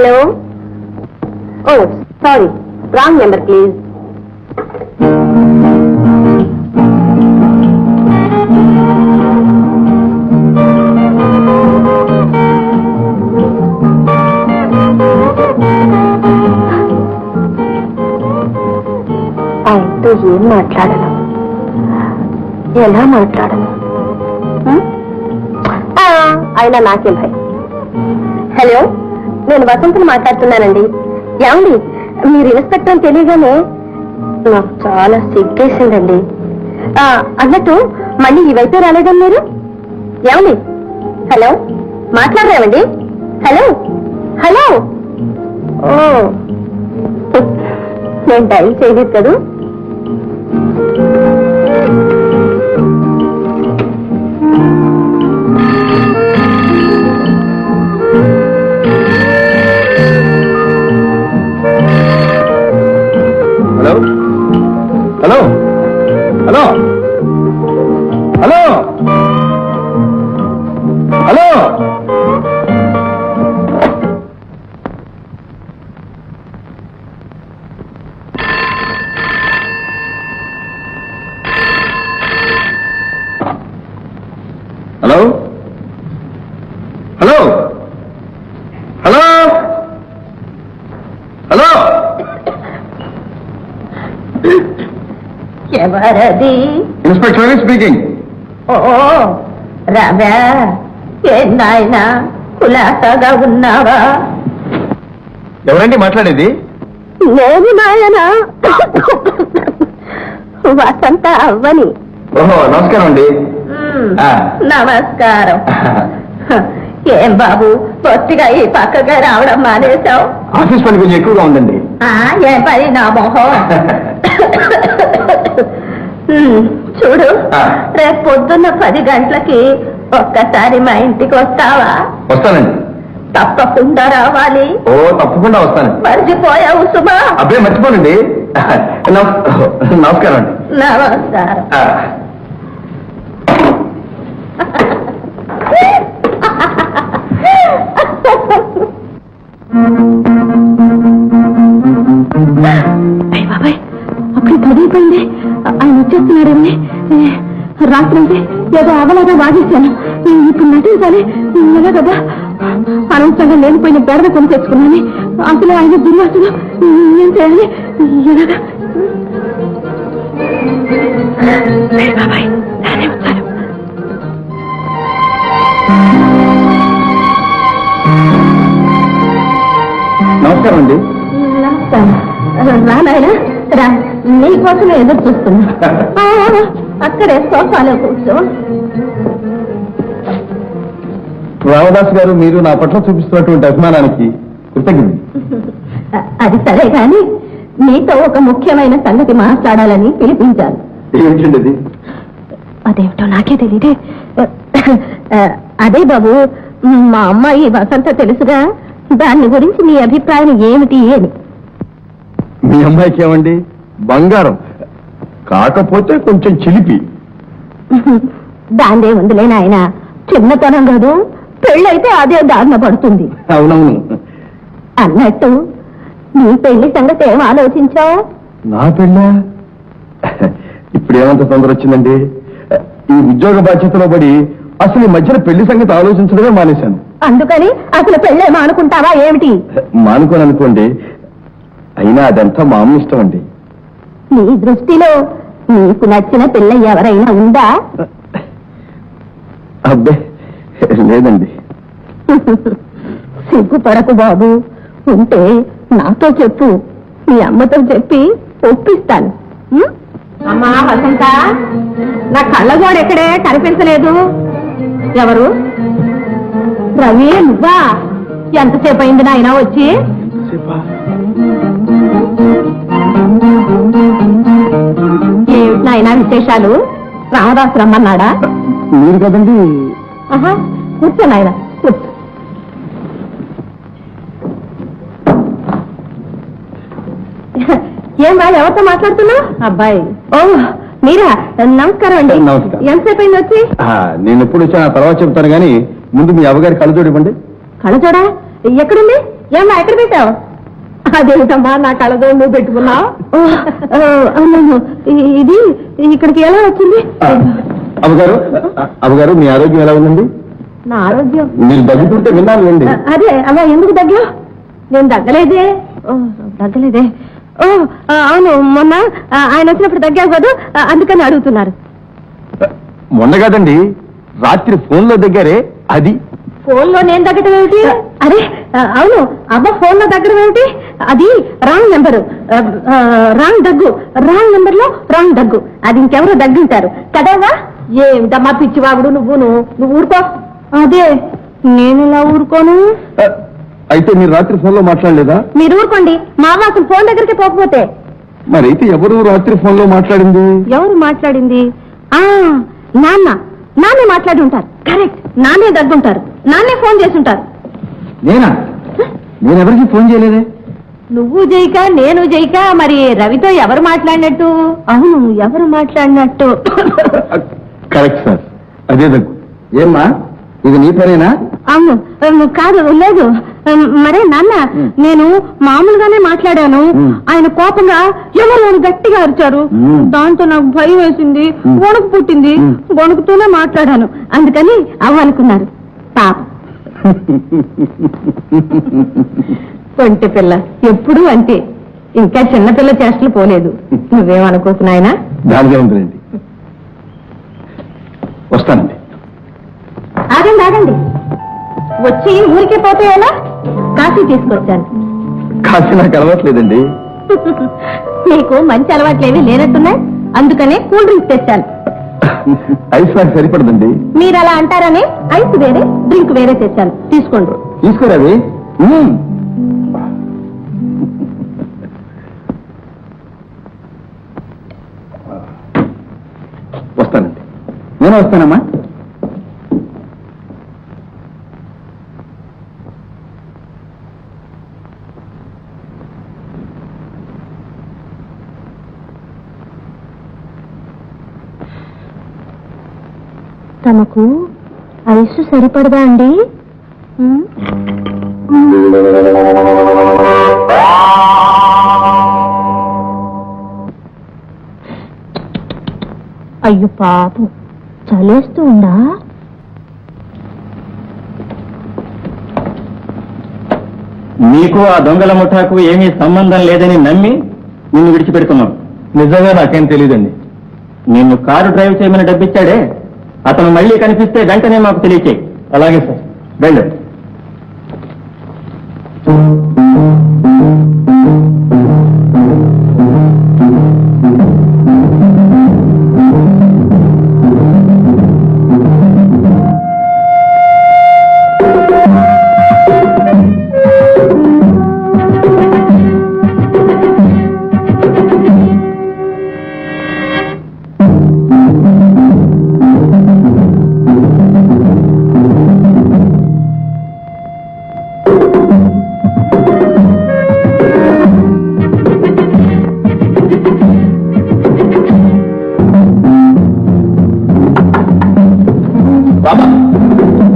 Hello. Oh sorry, wrong number please. ఆయనతో ఏం మాట్లాడను, ఎలా మాట్లాడను? అయినా నాకేం భయం. హలో, నేను వసంతను మాట్లాడుతున్నానండి. ఏమండి, మీరు ఇన్స్పెక్టర్ అని తెలియగానే నాకు చాలా సిగ్గేసిందండి. అన్నట్టు మళ్ళీ ఈ వైపే రాలేదని మీరు. ఏమండి, హలో, మాట్లాడరామండి? Hello hello. ఓ, నేను డైల్ చేయలేదు కదా. Hello hello hello hello. Hello hello hello hello. ఎవరది? Inspector speaking. ఓ రావా, ఏం నాయనా కులాసాగా ఉన్నావా? ఎవరండి మాట్లాడేది? నేను నాయనా వసంత అవ్వని. ఓహో, నమస్కారం అండి. నమస్కారం. ఏం బాబు, పొట్టిగా ఈ పక్కగా రావడం మానేశావు? ఆఫీస్ పని కొంచెం ఎక్కువగా ఉందండి. ఏం పని నా మొహం. చూడు, రేపు పొద్దున్న 10 గంటలకి ఒక్కసారి మా ఇంటికి వస్తావా? వస్తానండి. తప్పకుండా రావాలి. ఓ, తప్పకుండా వస్తాను. మర్చిపోయావు సుమా? అబ్బే, మర్చిపోనండి. నమస్కారం అండి. నమస్కారం. బాబాయ్, అప్పుడు 10 అయిపోయింది. ఆయన వచ్చేస్తున్నాడేమని. రాత్రి అంటే ఏదో అవలాగా వాగేశాను. ఇప్పుడు నటించాలి ఎలా కదా. అనవసరంగా లేనిపోయిన బెడద కొని తెచ్చుకున్నాను. అసలు ఆయన దుర్వాసన. ఏం చేయాలి ఎలాగా? బాబాయ్, నానే వచ్చారు. నమస్కారం అండి. నమస్కారం. నాయన రా, నీకోసమే ఎదురు చూస్తున్నా. అక్కడే సోఫాలో కూర్చో. రామదాస్ గారు, మీరు నా పట్ల చూపిస్తున్నటువంటి అభిమానానికి కృతజ్ఞత. అది సరే కాని, నీతో ఒక ముఖ్యమైన సంగతి మాట్లాడాలని పిలిపించాను. ఏమిటండి అది? అదేమిటో నాకే తెలియదే. అదే బాబు, మా అమ్మాయి వసంత తెలుసుగా, దాని గురించి నీ అభిప్రాయం ఏమిటి అని. మీ అమ్మాయికి ఏమండి? బంగారం, కాకపోతే కొంచెం చిలిపి. దాందే ఉందిలే నాయన, చిన్నతనం కాదు, పెళ్ళైతే అదే దారిన పడుతుంది. అవునవును. అన్నట్టు నీ పెళ్లి సంగతి ఏం ఆలోచించావు? నా పెళ్ళ ఇప్పుడు ఏమంత తొందర వచ్చిందండి? ఈ ఉద్యోగ బాధ్యతలో పడి అసలు ఈ మధ్యన పెళ్లి సంగతి ఆలోచించడమే మానేశాను. అందుకని అసలు పెళ్ళే మానుకుంటావా ఏమిటి? మానుకోని అనుకోండి, అయినా అదంతా మా అమ్మ ఇష్టం అండి. నీ దృష్టిలో నీకు నచ్చిన పిల్ల ఎవరైనా ఉందా? అబ్బే, లేదండి. సిగ్గుపడకు బాబు, ఉంటే నాతో చెప్పు, మీ అమ్మతో చెప్పి ఒప్పిస్తాను. అమ్మా వసంత, నా కళ్ళగోడు ఎక్కడే కనిపించలేదు. ఎవరు? రవి, నువ్వా? ఎంతసేపు అయింది నాయన వచ్చి? ఏమిటి నాయన విశేషాలు? రామదాసు రమ్మన్నాడా? మీరు కదండి. కూర్చో నాయన, కూర్చో. ఏం బాగా ఎవరితో మాట్లాడుతున్నావు? అబ్బాయి. ఓ మీరా, నమస్కారం అండి. నమస్కారం. ఎంతసేపు అయింది వచ్చి? నేను ఎప్పుడు వచ్చా తర్వాత చెప్తాను, కానీ ముందు మీ అవ్వగారి కళ్ళజోడు ఇవ్వండి. కళ్ళజోడా ఎక్కడుంది? ఏమ్మా ఎక్కడ పెట్టావు? అదేమిటమ్మా నా కళ్ళతో నువ్వు పెట్టుకున్నావు? అవును, ఇది ఇక్కడికి ఎలా వచ్చింది? అమ్మగారు మీ ఆరోగ్యం ఎలా ఉందండి? నా ఆరోగ్యం మీరు దగ్గుతుంటే విన్నాను. అదే అలా ఎందుకు దగ్గు? నేను దగ్గలేదే. దగ్గలేదే. అవును, మొన్న ఆయన వచ్చినప్పుడు దగ్గావు కదా, అందుకని అడుగుతున్నారు. మొన్న కాదండి, రాత్రి ఫోన్ లో దగ్గరే. అది ఫోన్ లో నేను దగ్గడం ఏమిటి? అరే అవును, అబ్బా ఫోన్ లో దగ్గడం ఏమిటి? అది రాంగ్ నెంబరు, రాంగ్ దగ్గు. రాంగ్ నెంబర్ లో రాంగ్ దగ్గు. అది ఇంకెవరో దగ్గుంటారు కదవా? ఏమిటమ్మా పిచ్చివాగుడు నువ్వు ఊరుకో. అదే నేను ఇలా ఊరుకోను. అయితే మీరు రాత్రి ఫోన్ లో మాట్లాడలేదా? మీరు ఊరుకోండి, మా అసలు ఫోన్ దగ్గరికి పోకపోతే. మరైతే ఎవరు రాత్రి ఫోన్ లో మాట్లాడింది? ఎవరు మాట్లాడింది? నాన్నే మాట్లాడి ఉంటారు. కరెక్ట్, నాన్నే దగ్గుంటారు, నాన్నే ఫోన్ చేసి ఉంటారు. నేనా? నేనెవరికి ఫోన్ చేయలేదే. నువ్వు చేయక నేను చేయక మరి రవితో ఎవరు మాట్లాడినట్టు? అవును, ఎవరు మాట్లాడినట్టు? కరెక్ట్ సార్, అదే దగ్గు. ఏమ్మా, ఇది నీ పనేనా? అవును, కాదు, లేదు. మరే నాన్న, నేను మామూలుగానే మాట్లాడాను. ఆయన కోపంగా ఎవరు గట్టిగా అరిచారు. దాంతో నాకు భయం వేసింది, వణుకు పుట్టింది. వణుకుతూనే మాట్లాడాను, అందుకని అవ్వనుకున్నారు. పాప కొంటి పిల్ల ఎప్పుడూ అంతే, ఇంకా చిన్నపిల్ల చేష్టలు పోలేదు. నువ్వేమనుకోకు నాయనా. దానికే ఉంటుందండి. వస్తానండి. ఆగండి, వచ్చి ఊరికే పోతే ఎలా? కాఫీ తీసుకొచ్చాను. కాఫీ నాకు అలవాట్లేదండి. నీకు మంచి అలవాట్లేవి లేనట్టున్నాయి, అందుకనే కూల్ డ్రింక్ తెచ్చాను. ఐస్ నాకు సరిపడదండి. మీరు అలా అంటారని ఐస్ వేరే, డ్రింక్ వేరే తెచ్చాను, తీసుకోండి. తీసుకోరావి. వస్తానండి. నేను వస్తానమ్మా. తమకు ఐసు సరిపడదా అండి? అయ్యో పాపం, చలేస్తూ ఉందా? నీకు ఆ దొంగల ముఠాకు ఏమీ సంబంధం లేదని నమ్మి నిన్ను విడిచిపెడుతున్నాం. నిజంగా నాకేం తెలియదండి. నిన్ను కారు డ్రైవ్ చేయమని డబ్బిచ్చాడే, అతను మళ్ళీ కనిపిస్తే వెంటనే మాకు తెలియచేయి. అలాగే సార్, వెళ్ళు.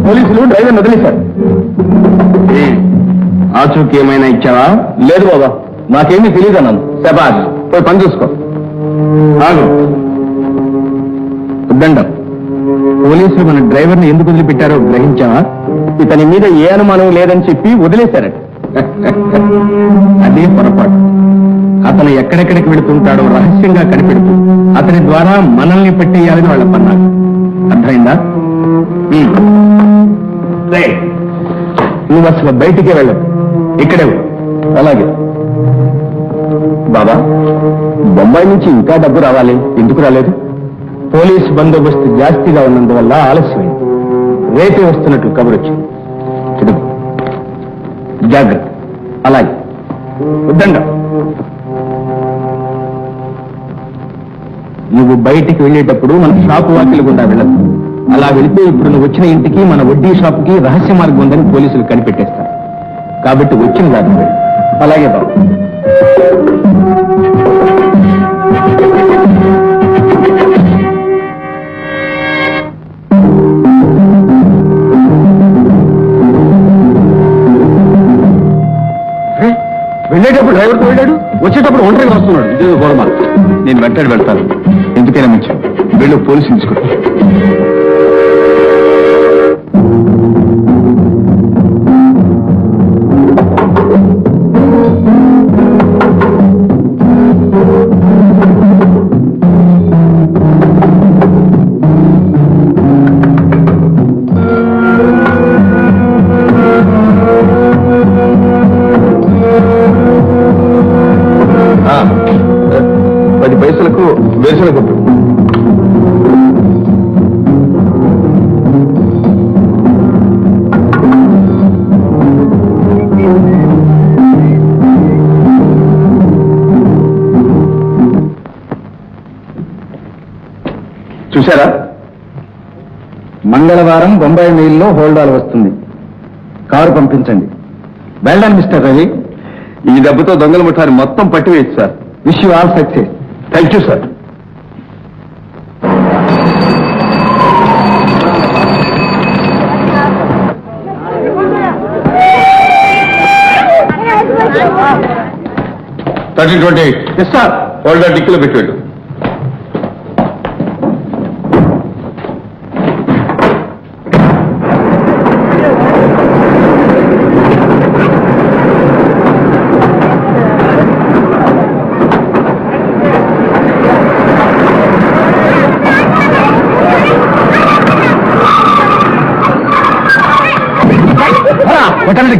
పోలీసులు డ్రైవర్ వదిలేశారు. ఆచూకీ ఏమైనా ఇచ్చావా? లేదు బాబా, నాకేమీ తెలియదు అన్నాను. శబాష్, పోయి పని చూసుకో. ఉద్దండం, పోలీసులు మన డ్రైవర్ని ఎందుకు వదిలిపెట్టారో గ్రహించావా? ఇతని మీద ఏ అనుమానం లేదని చెప్పి వదిలేశారట. అదే పొరపాటు. అతను ఎక్కడెక్కడికి వెళుతుంటాడో రహస్యంగా కనిపెడుతూ అతని ద్వారా మనల్ని పెట్టేయాలని వాళ్ళ పన్నారు. అర్థమైందా? నువ్వు అసలు బయటికే వెళ్ళదు, ఇక్కడే. అలాగే బాబా, బొంబాయి నుంచి ఇంకా డబ్బు రావాలి, ఎందుకు రాలేదు? పోలీసు బందోబస్తు జాస్తిగా ఉన్నందువల్ల ఆలస్యమైంది. రేపే వస్తున్నట్లు కబురు వచ్చింది. జాగ్రత్త. అలాగే వద్దండా. నువ్వు బయటికి వెళ్ళేటప్పుడు మన షాపు వాకిలు గుండా వెళ్ళదు. అలా వెళితే ఇప్పుడు నువ్వు వచ్చిన ఇంటికి మన వడ్డీ షాపుకి రహస్య మార్గం ఉందని పోలీసులు కనిపెట్టేస్తారు. కాబట్టి వచ్చిన దాన్ని వెళ్ళు. అలాగే బాబు. వెళ్ళాడు, వచ్చేటప్పుడు ఒంటరిగా వస్తున్నాడు. ఇదే గోరమా. నేను వెంటాడి వెళ్తాను. ఎందుకైనా మంచి వెళ్ళు, పోలీసులు తీసుకుంటా. పైసలకు వేసలకు చూశారా? మంగళవారం బొంబాయి మెయిల్లో హోల్డాల్ వస్తుంది. కారు పంపించండి. Well done mister Ravi. ఈ దెబ్బతో దొంగల ముఠాన్ని మొత్తం పట్టివేయచ్చు sir. Wish you all success. Thank you sir. Yes sir. Holder డిక్కీలో పెట్టాడు.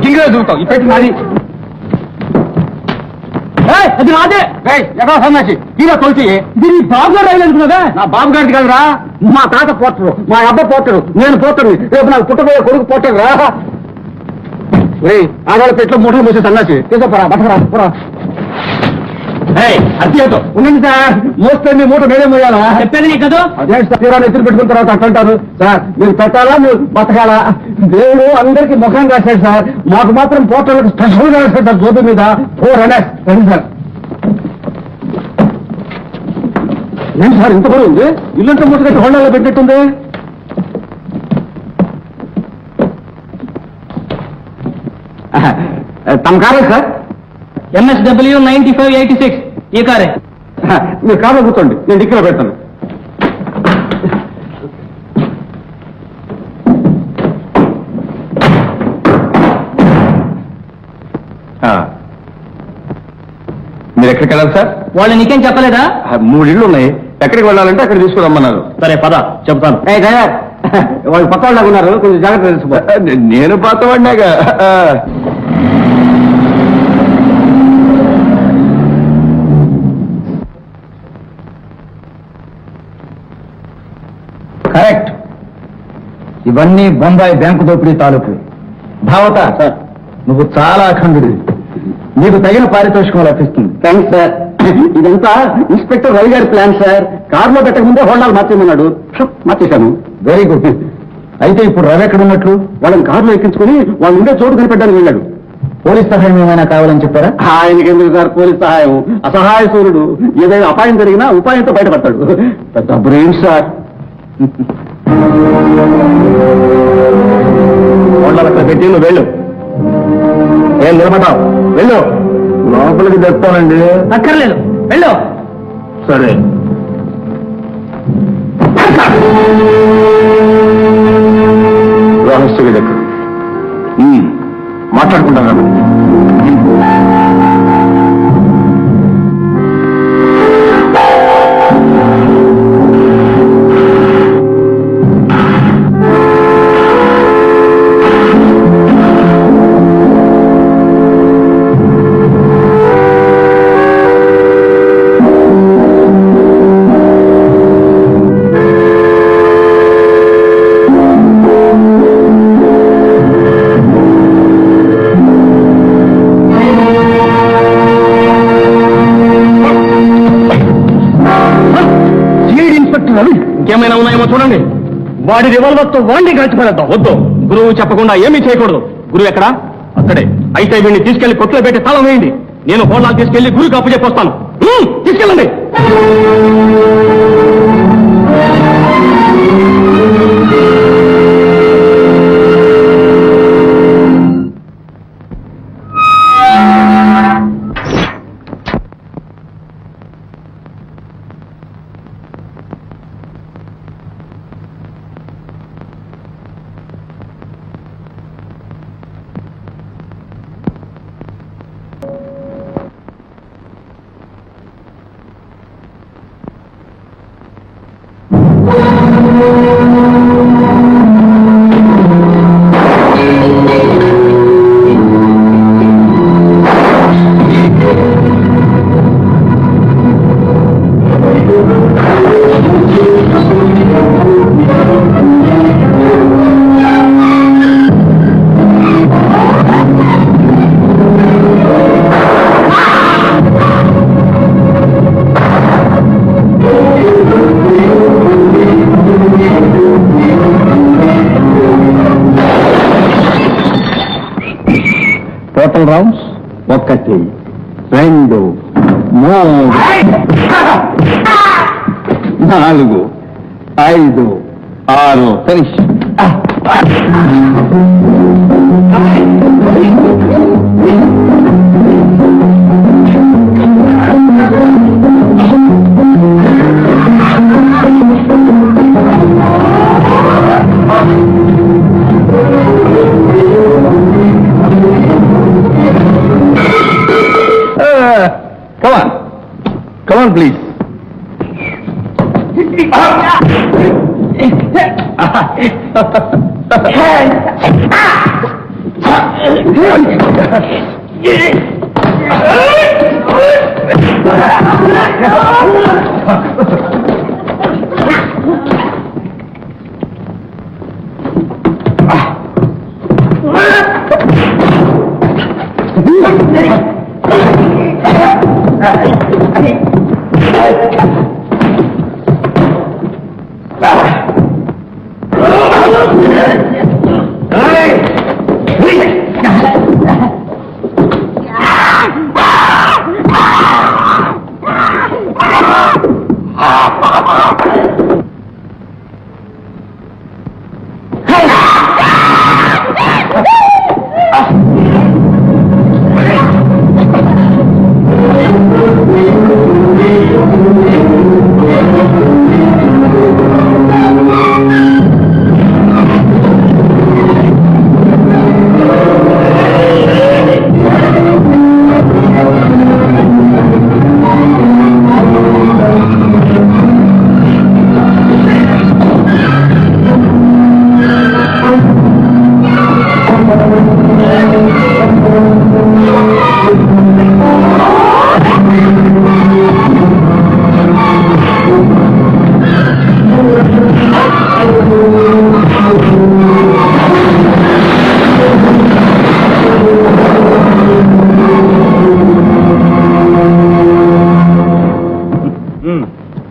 గింగిలో చూస్తాం. ఈ పెట్టి నాది. అది నాదే. ఎక్కడ సన్నాసి తీరా తోల్చి. ఇది నీ బాబు గారు రైలు అనుకున్నదా? నా బాబు గారిది కాదురా, మా తాత పోటరు, మా అబ్బ పోటరు, నేను పోటరు, రేపు నాకు పుట్టబోయే కొడుకు పోటరు రా. ఆడవాళ్ళ పెట్లో మూటలు మూసే సన్నాసి తీసుకోరా, బతకరా. అత్యంతో ఉండండి సార్. మోస్తే మీ మూట మీదే మోయాలా? చెప్పేది నీ కదా. అదే తీరాన్ని ఎత్తులు పెట్టుకున్న తర్వాత అంటారు సార్. మీరు పెట్టాలా, మీరు బతకాలా? దేవుడు అందరికీ ముఖం రాశాడు సార్. మాకు మాత్రం పోటర్లకు స్పెషల్ గా రాశాడు సార్. జోబు మీద 4 రనర్స్. రండి సార్. ఏంటి సార్ ఇంత కూడా ఉంది? ఇల్లంతా మూటగట్టి హోండాలో పెట్టినట్టుంది. తమ కారే సార్? MSW 9586. ఈ కారే. మీరు కారులో కూర్చోండి, నేను డిక్కీలో పెడతాను. మీరు ఎక్కడికి వెళ్ళాలి సార్? వాళ్ళు నీకేం చెప్పలేదా? 3 ఇళ్ళు ఉన్నాయి. ఎక్కడికి వెళ్ళాలంటే అక్కడ తీసుకురమ్మన్నారు. సరే పద, చెప్తాను. వాళ్ళు పక్క వాళ్ళగా ఉన్నారు, కొంచెం జాగ్రత్త తెలుసుకో. నేను పాతవాడినాగా. కరెక్ట్. ఇవన్నీ బొంబాయి బ్యాంకు దోపిడీ తాలూకు. భావత సార్, నువ్వు చాలా అఖండుడి. నీకు తగిన పారితోషికం లభిస్తుంది. Thanks sir. ఇదంతా ఇన్స్పెక్టర్ రవి గారి ప్లాన్ సార్. కారులో పెట్టక ముందే హోండాలు మార్చేమన్నాడు. మార్చేశాను. Very good. అయితే ఇప్పుడు రవి ఎక్కడ ఉన్నట్లు? వాళ్ళని కారులో ఎక్కించుకుని వాళ్ళు ఉండే చోటు కనిపెట్టడానికి వెళ్ళాడు. పోలీస్ సహాయం ఏమైనా కావాలని చెప్పారా? ఆయనకి ఎందుకు సార్ పోలీస్ సహాయం? అసహాయ సూర్యుడు. ఏదైనా అపాయం జరిగినా ఉపాయంతో బయటపడతాడు. పెద్ద బ్రెయిన్ సార్. అక్కడ పెట్టి నువ్వు వెళ్ళు. ఏం నిలబడ్డావు? వెళ్ళు. లోపలికి తెస్తానండి. అక్కర్లేదు, వెళ్ళు. సరే. రహస్య దగ్గర మాట్లాడుకుంటాను. ఇంకేమైనా ఉన్నాయేమో చూడండి. వాడి రివాల్వర్తో వాడిని గడిచిపోయేద్దాం. వద్దు, గురువు చెప్పకుండా ఏమీ చేయకూడదు. గురువు ఎక్కడా? అక్కడే. అయితే వీడిని తీసుకెళ్లి కొట్లో పెట్టి తాళం వేయండి. నేను హోండాలు తీసుకెళ్లి గురువుకి అప్పు చెప్పొస్తాను. తీసుకెళ్ళండి. Total rounds 1 2 3 4 5 6 finish. Come on, please.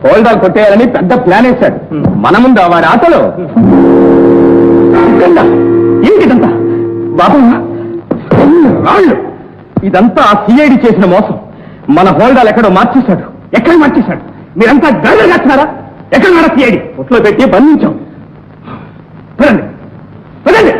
హోల్డాలు కొట్టేయాలని పెద్ద ప్లాన్ వేశాడు. మన ముందు వారి ఆటలో ఏంటిదంతా బాబు రాళ్ళు. ఇదంతా ఆ సిఐడి చేసిన మోసం. మన హోల్డాలు ఎక్కడో మార్చేశాడు. ఎక్కడ మార్చేశాడు? మీరంతా గర్వం చేస్తున్నారా? ఎక్కడ మన సిఐడి ఒట్లో పెట్టి బంధించాం. పదండి పదండి.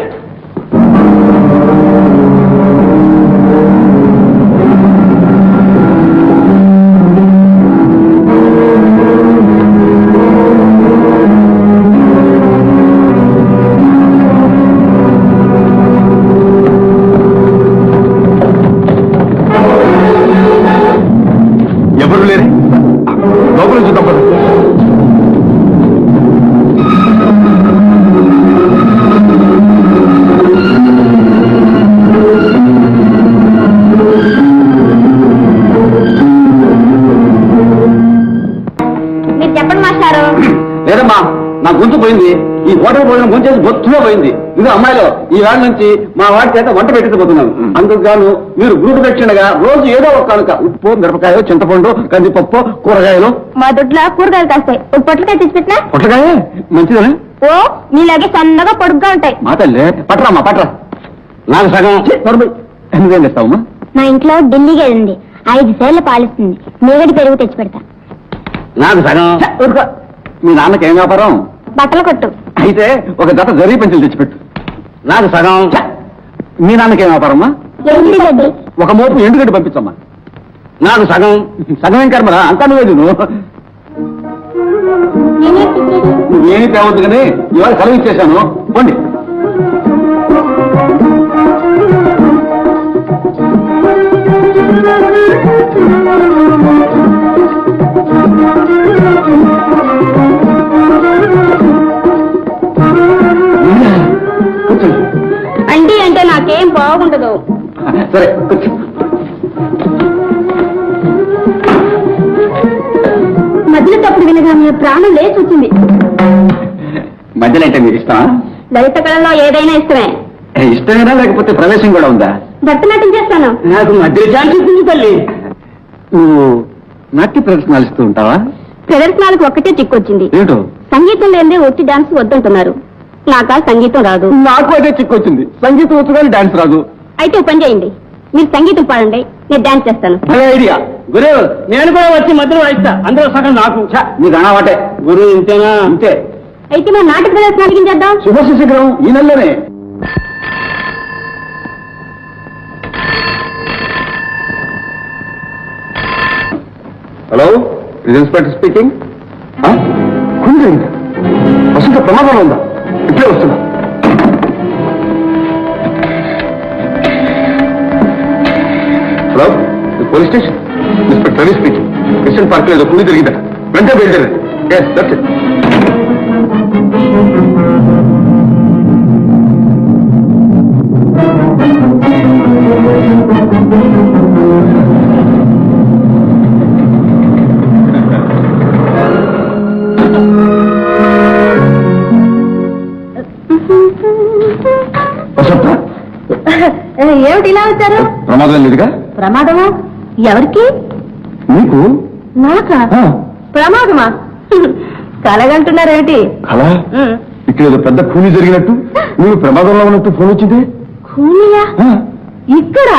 ఎవరు లేరు, లోపల చూద్దాం. మీరు చెప్పండి మాస్టారు. లేదమ్మా, నా గొంతు పోయింది. ఈ హోటల్ భోజనం గొంచేసి బొత్తుగా పోయింది. ఇది అమ్మాయిలో ఈ వేళ నుంచి మా వాడి చేత వంట పెట్టిపోతున్నాను. అందుకు గాను మీరు గ్రూప్ దక్షిణగా రోజు ఏదో ఒక కనుక ఉప్పు, మిరపకాయ, చింతపండు, కందిపప్పు, కూరగాయలు. మా దొడ్లో కూరగాయలు కాస్తాయి. ఒక పొట్లకాయ తీసి పెట్టినా? పొట్టకాయ మంచిదని. ఓ నీలాగే సన్నగా పొడుగ్గా ఉంటాయి. మా తల్లి పట్టరామ్మా, పట్టరా. నాకు సగం ఎందుకేం చేస్తావమ్మా? మా ఇంట్లో ఢిల్లీగా ఉంది. 5 సేర్లు పాలిస్తుంది. మీగడి పెరుగు తెచ్చి పెడతా. నాకు సగం. మీ నాన్నకి ఏం వ్యాపారం? బట్టలు కొట్టు. అయితే ఒక జత జరీ పెంచులు తెచ్చిపెట్టు. నాకు సగం. మీ నాన్నకి ఏం వ్యాపారమ్మా? ఎండుగడ్డి. ఒక మోపు ఎండుగడ్డి పంపించమ్మా. నాకు సగం. సగం ఏం కర్మరా, అంతా నువ్వే నువ్వు. నువ్వేమీ తేవద్దు కానీ ఇవాళ సెలవు ఇచ్చేశాను. పోండి. ఆయన ప్రాణం లేచి వచ్చింది. మధ్యలో అంటే మీరు ఇష్టమా? లలిత కళలో ఏదైనా ఇష్టమే. ఇష్టమేనా లేకపోతే ప్రవేశం కూడా ఉందా? భరతనాట్యం చేస్తాను. నాకు మధ్య ఛాన్స్ ఇస్తుంది తల్లి. నువ్వు నాట్య ప్రదర్శనలు ఇస్తూ ఉంటావా? ప్రదర్శనలకు ఒక్కటే చిక్కొచ్చింది. ఏమిటో? సంగీతం లేదే ఒట్టి డాన్స్ వద్దంటున్నారు. నాకా సంగీతం రాదు. నాకు అదే చిక్కొచ్చింది. సంగీతం వచ్చు కానీ డాన్స్ రాదు. అయితే ఓ పని చేయండి, మీరు సంగీతం పాడండి, నేను డాన్స్ చేస్తాను. ఐడియా. గురు నేను కూడా వచ్చి మధ్యలో వాయిస్తా. అందులో సగం నాకు. నీకు అనావాటే. గురు ఇంతేనా? అంతే. అయితే మా నాటక ప్రదర్శన అడిగించేద్దాం. శుభ శిఖరం ఈ నెలలోనే. Hello, inspector speaking. వసంత ప్రమాదంలో ఉందా? ఇప్పుడే వస్తున్నా. Hello, police station. Inspector Ravi speaking. Christian park లో ఏదో కూలి జరిగిందా? వెంటనే బయలుదేరండి. Yes, that's it. ఏమిటి ఇలా వచ్చారు? ప్రమాదం లేదుగా? ప్రమాదమా? ఎవరికి? నీకు. నాకా? ప్రమాదమా? కలగంటున్నారేమిటి? అలా ఇక్కడ ఏదో పెద్ద కూలీ జరిగినట్టు, నువ్వు ప్రమాదంలో ఉన్నట్టు ఫోన్ వచ్చింది. కూలియా? ఇక్కడ?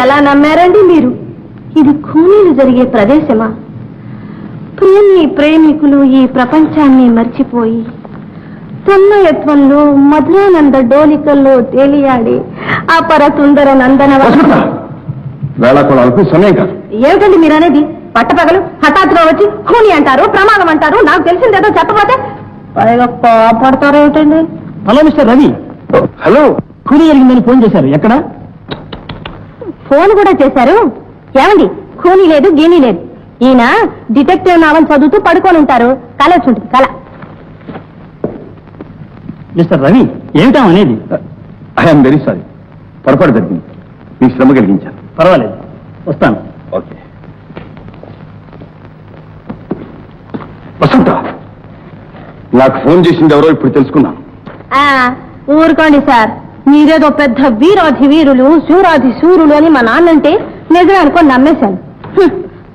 ఎలా నమ్మారండి మీరు? ఇది కూలీలు జరిగే ప్రదేశమా? ప్రేమికులు ఈ ప్రపంచాన్ని మర్చిపోయి తన్మయత్వంలో మధురానంద డోలికల్లో తేలియాడి అపర సుందర నందన. వేళాకోళాలకు సమయం కాదు. ఏమిటండి మీరు అనేది? పట్టపగలు హఠాత్తుగా వచ్చి కూని అంటారు, ప్రమాదం అంటారు. నాకు తెలిసిందేదో చెప్పబోతే పైగా కోపడతారు ఏమిటండి? Hello mister Ravi. హలో. కూలీ జరిగిందని ఫోన్ చేశారు. ఎక్కడ? ఫోన్ కూడా చేశారు. ఏమండి, కూని లేదు గీని లేదు. ఈయన డిటెక్టివ్ నావల్ చదువుతూ పడుకొని ఉంటారు. కల వచ్చి ఉంటుంది, కల. మిస్టర్ రవి, ఏమిటా అనేది? I'm very sorry. పొరపాటు జరిగింది. మీకు శ్రమ కలిగించాను. పర్వాలేదు, వస్తాను. ఓకే. వసంత, నాకు ఫోన్ చేసింది ఎవరో ఇప్పుడు తెలుసుకున్నాను. ఊరుకోండి సార్, మీరేదో పెద్ద వీరాధి వీరులు శూరాధి శూరులు అని మా నాన్నంటే నిజమే అనుకొని నమ్మేశాను.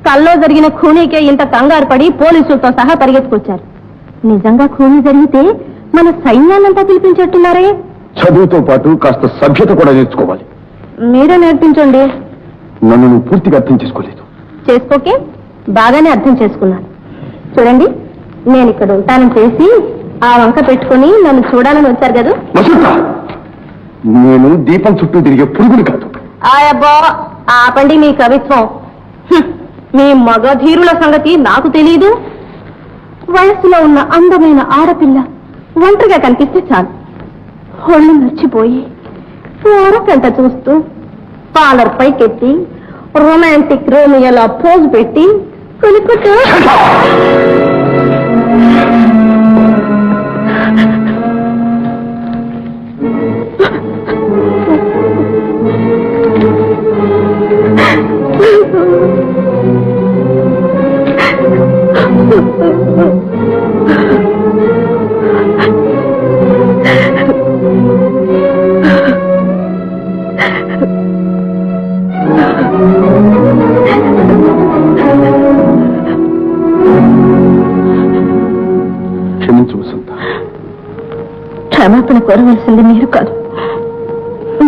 కల్లో జరిగిన ఖూనీకే ఇంత కంగారు పడి పోలీసులతో సహా పరిగెత్తుకొచ్చారు. నిజంగా ఖూనీ జరిగితే మన సైన్యాన్నంతా పిలిపించేట్టున్నారే. చదువుతో పాటు కాస్త సభ్యత కూడా నేర్చుకోవాలి. మీరే నేర్పించండి. నన్ను నువ్వు పూర్తిగా అర్థం చేసుకోలేదు. చేసుకోకే బాగానే అర్థం చేసుకున్నాను. చూడండి, నేను ఇక్కడ ఉంటానని చేసి ఆ వంక పెట్టుకుని నన్ను చూడాలని వచ్చారు కదా. వసంత, నేను దీపం చుట్టూ తిరిగే పురుగుని కాదు. ఆయబ్బా, ఆపండి మీ కవిత్వం. మీ మగధీరుల సంగతి నాకు తెలీదు. వయస్సులో ఉన్న అందమైన ఆడపిల్ల ఒంటరిగా కనిపిస్తే చాలు, ఒళ్ళు మర్చిపోయి ఓరకంట చూస్తూ పాలర్ పైకెత్తి రొమాంటిక్ రోమియోలా పోజ్ పెట్టి కొనుక్కుంటూ క్షమించు వసంత. క్షమాపణ కోరవలసింది మీరు కాదు,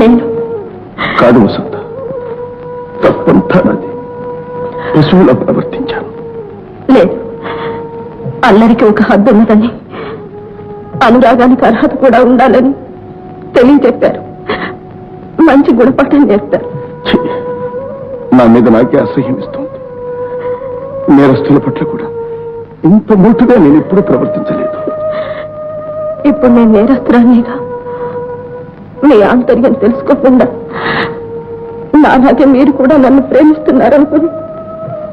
నేను. కాదు వసంత, తప్పంతా నాది. పశువులా ప్రవర్తించాను. లేదు, అల్లరికి ఒక హద్దు ఉన్నదని, అనురాగానికి అర్హత కూడా ఉండాలని తెలియజెప్పారు. మంచి గుణపాఠం నేర్పారు. నా మీద నాకే అసహ్యం ఇస్తుంది. నేరస్తుల పట్ల కూడా ఇంత మోటుగా నేను ఎప్పుడూ ప్రవర్తించలేదు. ఇప్పుడు నేను నేరస్తురాలిగా మీ ఆంతర్యం తెలుసుకోకుండా నాలాగే మీరు కూడా నన్ను ప్రేమిస్తున్నారనుకుని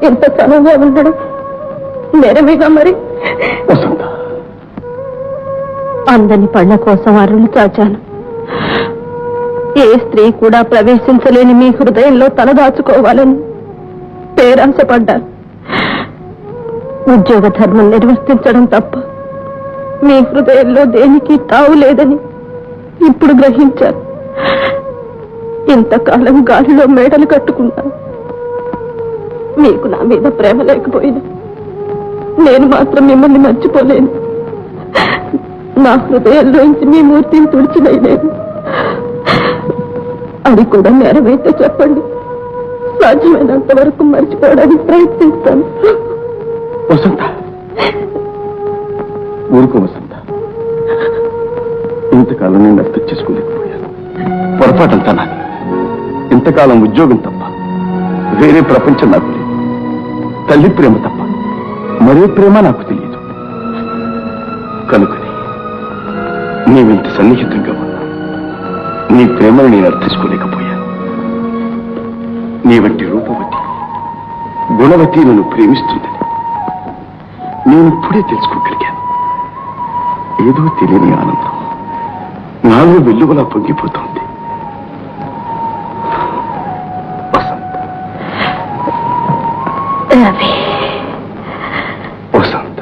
ఎంత క్రమంగా ఉండడం నేరమేగా మరి. వసంత, అందని పళ్ళ కోసం అరులు చాచాను. ఏ స్త్రీ కూడా ప్రవేశించలేని మీ హృదయంలో తలదాచుకోవాలని పేరాశపడ్డాను. ఉద్యోగ ధర్మం నిర్వర్తించడం తప్ప మీ హృదయంలో దేనికి తావు లేదని ఇప్పుడు గ్రహించాను. ఇంతకాలం గాలిలో మేడలు కట్టుకున్నాను. మీకు నా మీద ప్రేమ లేకపోయినా నేను మాత్రం మిమ్మల్ని మర్చిపోలేను. నా హృదయంలోంచి మీ మూర్తిని తుడిచివేయలేను. అది కూడా నేరమైతే చెప్పండి, సాధ్యమైనంత వరకు మర్చిపోవడానికి ప్రయత్నిస్తాను. వసంత, ఊరుకో వసంత. ఇంతకాలం నేను అర్థం చేసుకోలేకపోయాను. పొరపాటంతా నాది. ఇంతకాలం ఉద్యోగం తప్ప వేరే ప్రపంచం నాకు లేదు. తల్లి ప్రేమ తప్ప మరే ప్రేమ నాకు తెలియదు. కనుకని నీవింత సన్నిహితంగా ఉన్నా నీ ప్రేమను నేను అర్థించుకోలేకపోయాను. నీ వంటి రూపవతి, గుణవతి నన్ను ప్రేమిస్తుందని నేను ఇప్పుడే తెలుసుకోగలిగాను. ఏదో తెలియని ఆనందం నాలో వెల్లువలా పొంగిపోతోంది. వసంత, వసంత,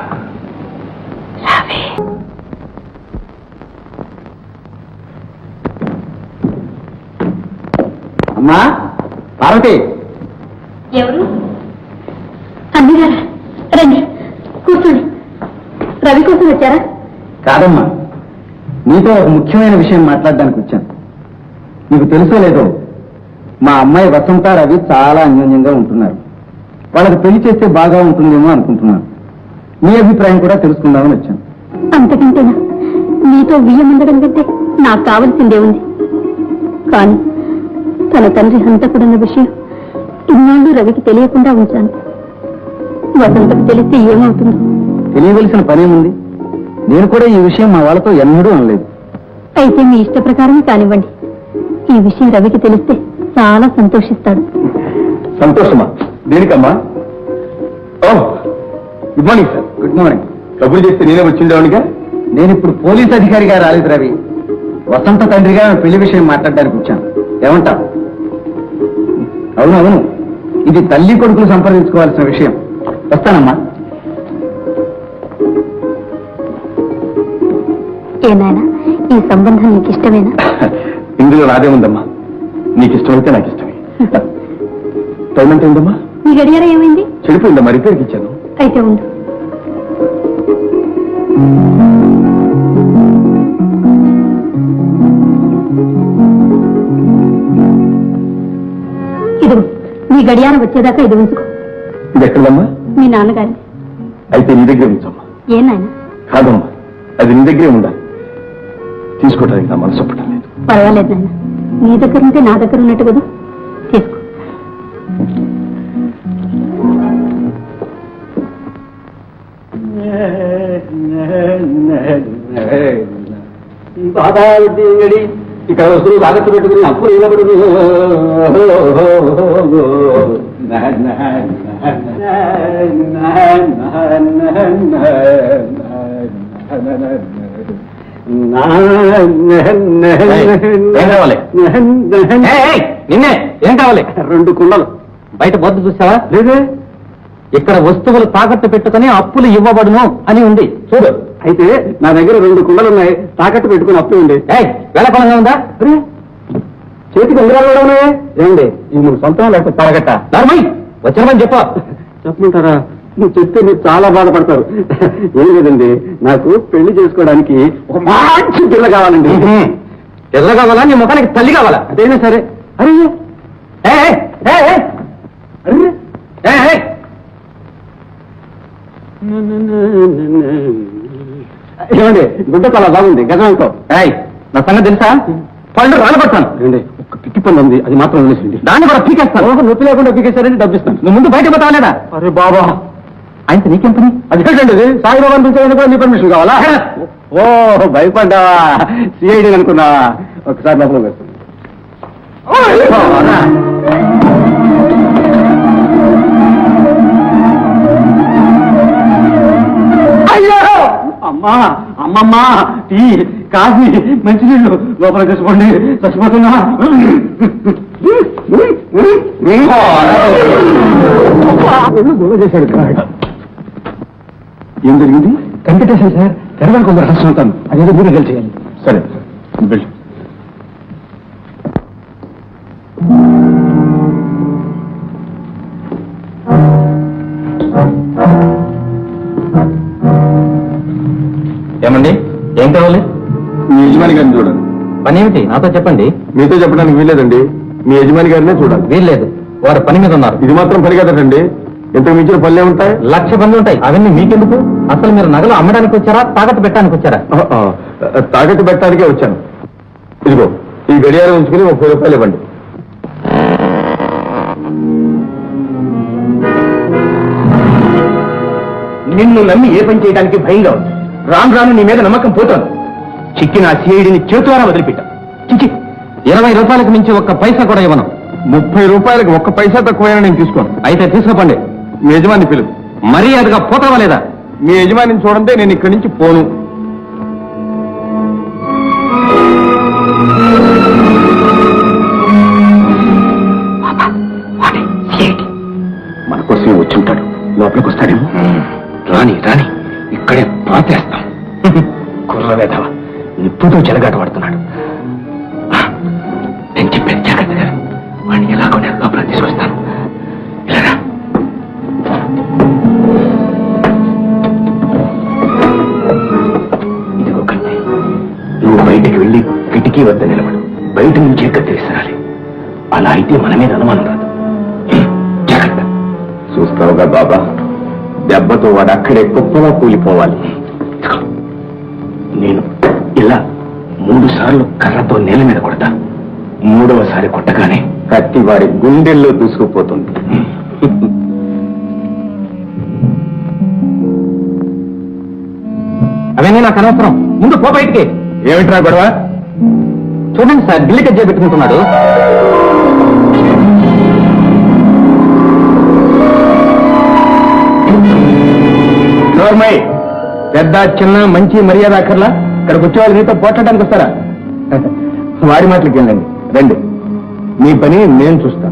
అమ్మా పార్వతి. ఎవరు? అన్నగారా, రండి కూర్చోండి. రవి కోసం వచ్చారా? కాదమ్మా, నీతో ఒక ముఖ్యమైన విషయం మాట్లాడడానికి వచ్చాను. నీకు తెలుసో లేదో, మా అమ్మాయి వసంత రవి చాలా అన్యోన్యంగా ఉంటున్నారు. వాళ్ళకి పెళ్లి చేస్తే బాగా ఉంటుందేమో అనుకుంటున్నాను. నీ అభిప్రాయం కూడా తెలుసుకుందామని వచ్చాను. అంతకంటేనా? నీతో బియ్యమందడం కంటే నాకు కావలసిందే ఉంది. కానీ తన తండ్రి హంతకుడన్న విషయం ఇన్నాళ్ళు రవికి తెలియకుండా ఉంచాను. వసంతకు తెలిస్తే ఏమవుతుందో. తెలియవలసిన పనేముంది? నేను కూడా ఈ విషయం మా వాళ్ళతో ఎన్నడూ అనలేదు. అయితే మీ ఇష్ట ప్రకారమే కానివ్వండి. ఈ విషయం రవికి తెలిస్తే చాలా సంతోషిస్తాడు. సంతోషమా? దేనికమ్మా? Good morning sir. Good morning. కబురు చేస్తే నేనే వచ్చిండేవాడిగా. నేను ఇప్పుడు పోలీస్ అధికారిగా రాలేదు రవి. వసంత తండ్రిగా పెళ్లి విషయం మాట్లాడడానికి వచ్చాను. ఏమంటావు? అవునవును, ఇది తల్లి కొడుకులు సంప్రదించుకోవాల్సిన విషయం. వస్తానమ్మా. ఏనాయనా, ఈ సంబంధం నీకు ఇష్టమేనా? ఇందులో నాదేముందమ్మా, నీకు ఇష్టమైతే నాకు ఇష్టమే. టైం అంటే ఉందమ్మా? నీ గడియారం ఏమైంది? చెడిపోయిందమ్మా, రిపేర్కి ఇచ్చాను. అయితే ఉండు. ఇదిగో, నీ గడియారం వచ్చేదాకా ఇది ఉంచుకో. ఇది ఎక్కడమ్మా? మీ నాన్నగారి. అయితే నీ దగ్గర ఉంచమ్మా. ఏ నాయన? కాదమ్మా, అది నీ దగ్గరే ఉండాలి. తీసుకోవడానికి నా మనసు ఒప్పటం లేదు. పర్వాలేదు నాయన, నీ దగ్గర ఉంటే నా దగ్గర ఉన్నట్టు కదా. తీసుకో. ఇక్కడ వస్తువులు తాగట్టు పెట్టుకుని అప్పులు నిలబడు. నిన్నే ఏం కావాలి? 2 కుండలు. బయట బొద్దు చూసావా? లేదే. ఇక్కడ వస్తువులు తాకట్టు పెట్టుకుని అప్పులు ఇవ్వబడును అని ఉంది, చూడు. అయితే నా దగ్గర 2 కుండలు ఉన్నాయి, తాకట్టు పెట్టుకుని అప్పు ఉంది. వేళకొలంగా ఉందా? చేతికి ఉంగరాలు కూడా ఉన్నాయే. ఏమండి, ఇది నువ్వు సొంతం లేకపోతే తాగట్ట? వచ్చినమని చెప్పమంటారా? నువ్వు చెప్తే మీరు చాలా బాధపడతారు. ఏం లేదండి, నాకు పెళ్లి చేసుకోవడానికి ఒక మంచి పిల్ల కావాలండి. పిల్ల కావాలా? నీ ముఖానికి తల్లి కావాలా? అదైనా సరే. అరే ఏమండి, గుడ్డ చాలా బాగుంది, గజంతో. నా సంగతి తెలుసా? పళ్ళు రాలబడతాను. ఏమండి, ఒక పిక్కి పళ్ళు ఉంది, అది మాత్రం వదిలేసింది. దాన్ని కూడా పీకేస్తాను. నొప్పి లేకుండా పీకేస్తారని డబ్బిస్తాను. నువ్వు ముందు బయట పోతావా? అరే బాబా, ఆయనతో నీకేం పని? అదేంటండి, సాయిబాబా అనిపించేందుకు కూడా నీ పర్మిషన్ కావాలా? ఓ, భయపడ్డావా? సిఐడి అనుకున్నావా? ఒకసారి లోపల వేస్తాను. అయ్యో అమ్మా, అమ్మమ్మ, టీ, కాఫీ, మంచినీళ్ళు లోపల తీసుకోండి. చచ్చిపోతున్నా. చేశాడు. ఏం జరిగింది? కనిపెట్టేశాను సార్. తెరవడానికి కొందరు రహస్యం అవుతాను. అదేదో మీరు చేయాలి. సరే వెళ్ళి. ఏమండి, ఏం కావాలి? మీ యజమాని గారిని చూడండి. పని ఏమిటి? నాతో చెప్పండి. మీతో చెప్పడానికి వీల్లేదండి. మీ యజమాని గారినే చూడాలి. వీల్లేదు, వారు పని మీద ఉన్నారు. ఇది మాత్రం పని కదండి. ఇంతకు మించిన పనులే ఉంటాయి. 1,00,000 పనులు ఉంటాయి. అవన్నీ మీకెందుకు? అసలు మీరు నగలు అమ్మడానికి వచ్చారా, తాకట్టు పెట్టడానికి వచ్చారా? తాకట్టు పెట్టడానికే వచ్చాను. ఇదిగో ఈ గడియారం ఉంచుకుని 30 రూపాయలు ఇవ్వండి. నిన్ను నమ్మి ఏ పని చేయడానికి భయంగా ఉంది. రాను రాను నీ మీద నమ్మకం పోతాను. చిక్కిన సిఐడిని చేతులారా వదిలిపెట్టా. చిచి, 20 రూపాయలకు మించి ఒక్క పైసా కూడా ఇవ్వను. 30 రూపాయలకు ఒక్క పైసా తక్కువైనా నేను తీసుకోను. అయితే తీసుకోపండి. మీ యజమాని పిలువు. మర్యాదగా పోతావా లేదా? మీ యజమానిని చూడంటే నేను ఇక్కడి నుంచి పోను. మన కోసమే వచ్చుంటాడు. లోపలికి వస్తాడేమో. రాని రాని ఇక్కడే పాతేస్తాం. కుర్రవేధవ నిప్పుతో చెలగాట పడుతున్నాడు. నేను చెప్పేది జాగ్రత్తగా. వాడిని ఎలాగో నేను లోపల తీసుకొస్తాను. ఇలా ఇదిగో కత్తి. నువ్వు బయటికి వెళ్ళి కిటికీ వద్ద నిలబడు. బయట నుంచే కత్తిరిస్తారాలి. అలా అయితే మన మీద అనుమానం రాదు. జాగ్రత్త. చూస్తావుగా బాబా, దెబ్బతో వాడు అక్కడే కుప్పలా కూలిపోవాలి. నేను ఇలా 3 సార్లు కర్రతో నేల మీద కొడతా. 3వసారి కొట్టగానే కత్తి వాడి గుండెల్లో దూసుకుపోతుంది. అవన్నీ నాకు అనవసరం. ముందు పో బయటికి. ఏమిట్రా గొడవ? చూడండి సార్, గిల్లి కజ్జా పెట్టుకుంటున్నాడు. పెద్ద చిన్న మంచి మర్యాద అక్కర్లా. ఇక్కడికి వచ్చేవాళ్ళు మీతో పోట్లాడడానికి వస్తారా? వాడి మాటలకి వెళ్ళండి. రండి, మీ పని నేను చూస్తా.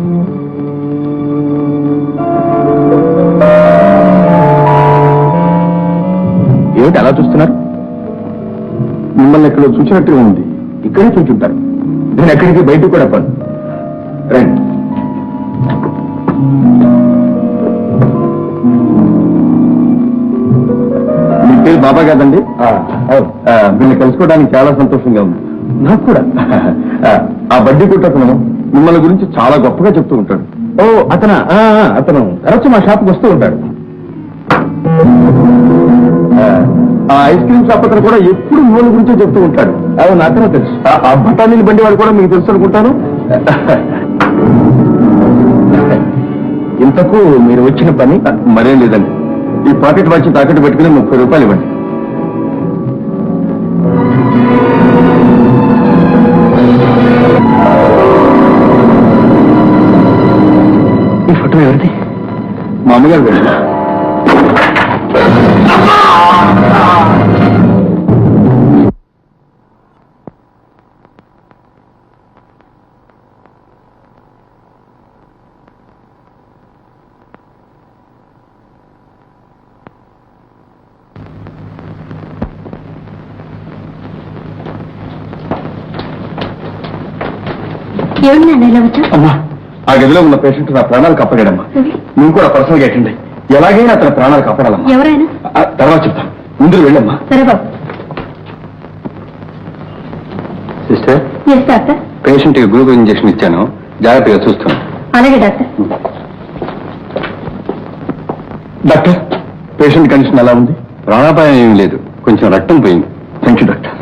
ఏమిటి అలా చూస్తున్నారు? మిమ్మల్ని ఎక్కడో చూసినట్టుగా ఉంది. ఇక్కడే చూచుంటారు. నేను ఎక్కడికి బయటకు కూడా పను. రండి. మీ పేరు బాబా కాదండి? వీళ్ళని కలుసుకోవడానికి చాలా సంతోషంగా ఉంది. నాకు కూడా. ఆ బడ్డీ కొట్టతను మిమ్మల్ని గురించి చాలా గొప్పగా చెప్తూ ఉంటాడు. ఓ అతను తరచు మా షాప్కి వస్తూ ఉంటాడు. ఆ ఐస్ క్రీమ్ షాప్ అతను కూడా ఎప్పుడు మిమ్మల్ని గురించే చెప్తూ ఉంటాడు. అవును, అతను తెలుసు. ఆ బఠానీలు బండి వాడు కూడా మీకు తెలుసు అనుకుంటాను. ఇంతకు మీరు వచ్చిన పని మరేం లేదండి. ఈ పాకెట్ వాచ్ తాకట్టు పెట్టుకుని 30 రూపాయలు ఇవ్వండి. ఈ ఫోటో ఎవరిది? మా అమ్మగారు వెళ్ళి. ఏమి నాన్న ఇలా వచ్చా? అమ్మా, ఆ గదిలో ఉన్న పేషెంట్ నా ప్రాణాలు కాపాడాడమ్మా. నువ్వు కూడా పర్సనల్గా అటెండ్. ఎలాగైనా అతని ప్రాణాలు కాపాడాలమ్మా. ఎవరైనా తర్వాత చెప్తాను. ముందు వెళ్ళమ్మా. సరే బాబు. Sister, yes doctor. పేషెంట్ కి గ్లూకోజ్ ఇంజెక్షన్ ఇచ్చాను. జాగ్రత్తగా చూస్తాను. అలాగే డాక్టర్. డాక్టర్, పేషెంట్ కండిషన్ ఎలా ఉంది? ప్రాణాపాయం ఏమీ లేదు, కొంచెం రక్తం పోయింది. Thank you doctor.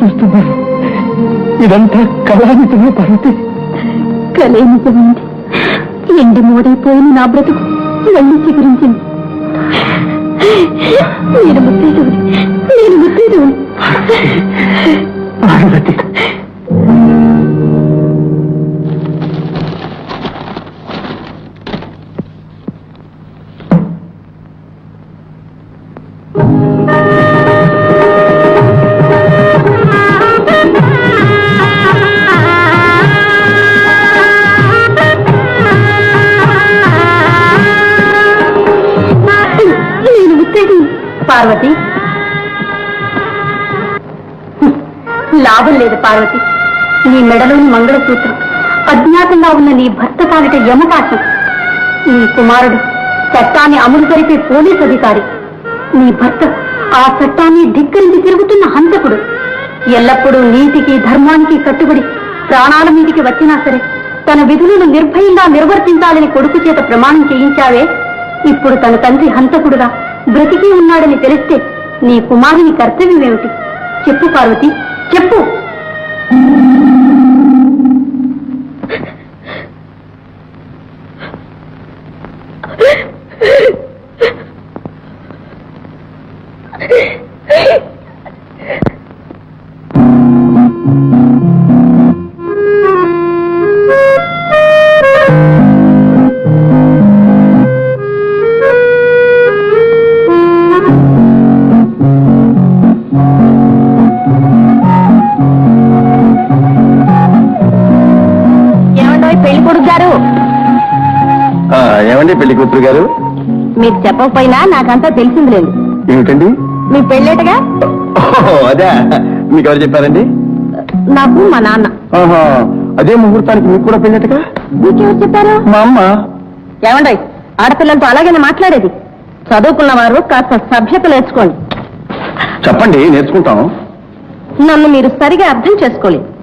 చూస్తున్నాను. ఇదంతా కళానితమే పార్వతి. కలే నిజమైంది. ఎండి మోడైపోయిన నా బ్రతుకు మళ్ళీ చిగురించింది. నేను ముత్తైదువుని. పార్వతి పార్వతి, లాభం లేదు పార్వతి. నీ మెడలోని మంగళసూత్రం, అజ్ఞాతంగా ఉన్న నీ భర్త కాలిట యమపాశం. నీ కుమారుడు చట్టాన్ని అమలు జరిపే పోలీస్ అధికారి. నీ భర్త ఆ చట్టాన్ని ధిక్కరించి తిరుగుతున్న హంతకుడు. ఎల్లప్పుడూ నీతికి ధర్మానికి కట్టుబడి ప్రాణాల మీదికి వచ్చినా సరే తన విధులను నిర్భయంగా నిర్వర్తించాలని కొడుకు చేత ప్రమాణం చేయించావే. ఇప్పుడు తన తండ్రి హంతకుడుగా బ్రతికి ఉన్నాడని తెలిస్తే నీ కుమారుని కర్తవ్యం ఏమిటి? చెప్పు పార్వతి, చెప్పు. పెళ్లి కొడుకు గారు, ఏమండి పెళ్లి కూతురు గారు? మీరు చెప్పకపోయినా నాకంతా తెలిసింది లేదు. ఏమిటండి? మీ పెళ్ళేటగా? అదే, మీకు ఎవరు చెప్పారండి? నాకు మా నాన్న. అదే ముహూర్తానికి మీకు కూడా పెళ్ళేటగా? మీకెవరు చెప్పారు? మా అమ్మ. ఏమండి, ఆడపిల్లలతో అలాగే మాట్లాడేది. చదువుకున్న వారు కాస్త సభ్యత నేర్చుకోండి. చెప్పండి, నేర్చుకుంటాం. నన్ను మీరు సరిగా అర్థం చేసుకోలేదు.